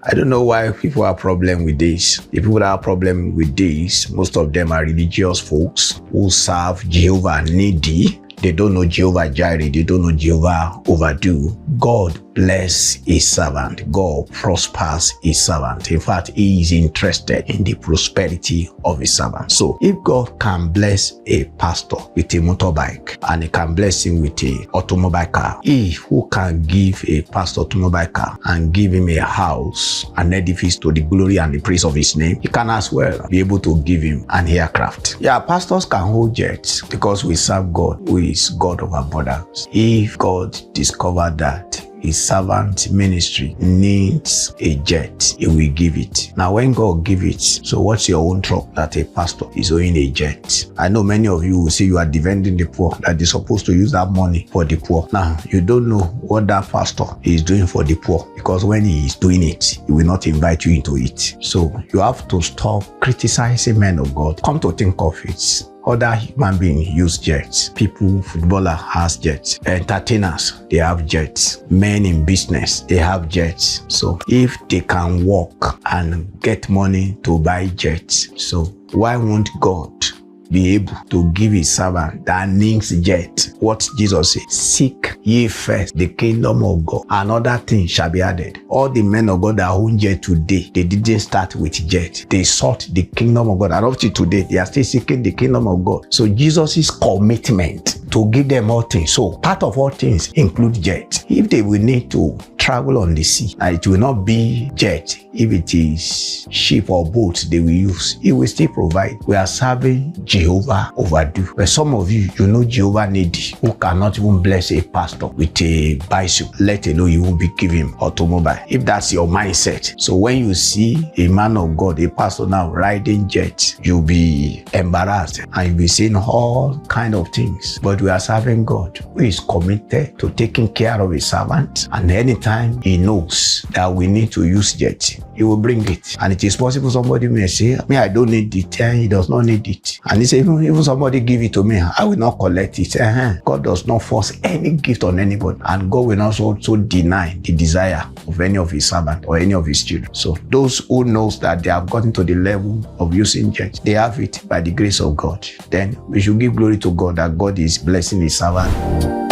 I don't know why people have problem with this. The people that have problem with this, most of them are religious folks who serve Jehovah needy. They don't know Jehovah Jireh. They don't know Jehovah overdue. God bless his servant. God prospers his servant. In fact, he is interested in the prosperity of his servant. So if God can bless a pastor with a motorbike and he can bless him with a automobile car, he who can give a pastor automobile car and give him a house, an edifice to the glory and the praise of his name, he can as well be able to give him an aircraft. Yeah, pastors can hold jets because we serve God who is God of abundance. If God discovered that his servant ministry needs a jet, he will give it. Now when God give it, so what's your own truck that a pastor is owning a jet? I know many of you will say you are defending the poor, that they're supposed to use that money for the poor. Now you don't know what that pastor is doing for the poor, because when he is doing it, he will not invite you into it. So you have to stop criticizing men of God. Come to think of it, other human beings use jets. People, footballer has jets. Entertainers, they have jets. Men in business, they have jets. So if they can work and get money to buy jets, so why won't God be able to give his servant that needs jet? What Jesus said, seek ye first the kingdom of God, and other things shall be added. All the men of God that own jet today, they didn't start with jet. They sought the kingdom of God, and up to today, they are still seeking the kingdom of God. So Jesus' commitment to give them all things. So part of all things include jet. If they will need to travel on the sea, and it will not be jet. If it is ship or boat they will use, he will still provide. We are serving Jehovah overdue. But some of you, you know Jehovah needy, who cannot even bless a pastor with a bicycle, let alone you won't be giving him automobile. If that's your mindset, so when you see a man of God, a pastor now riding jet, you'll be embarrassed and you'll be saying all kind of things. But we are serving God who is committed to taking care of his servant, and anytime he knows that we need to use jet, he will bring it. And it is possible somebody may say, me, I don't need it, and he does not need it. And he says, even somebody give it to me, I will not collect it. God does not force any gift on anybody, and God will not also deny the desire of any of his servants or any of his children. So those who knows that they have gotten to the level of using jet, they have it by the grace of God. Then we should give glory to God that God is blessing his servant.